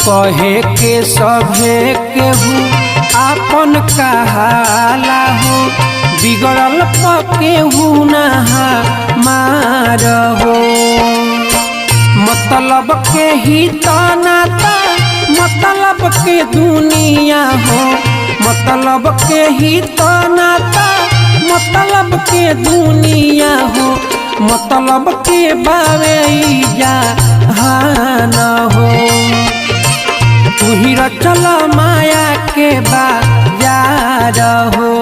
कहे के सभे केहू आपन कहाला हो, बिगड़ल केहू नहा मार हो। मतलब के ही तो नाता मतलब के दुनिया हो, मतलब के ही तो नाता मतलब के दुनिया हो, मतलब के बारे जहान हो। तू ही रचल माया के बाजार हो।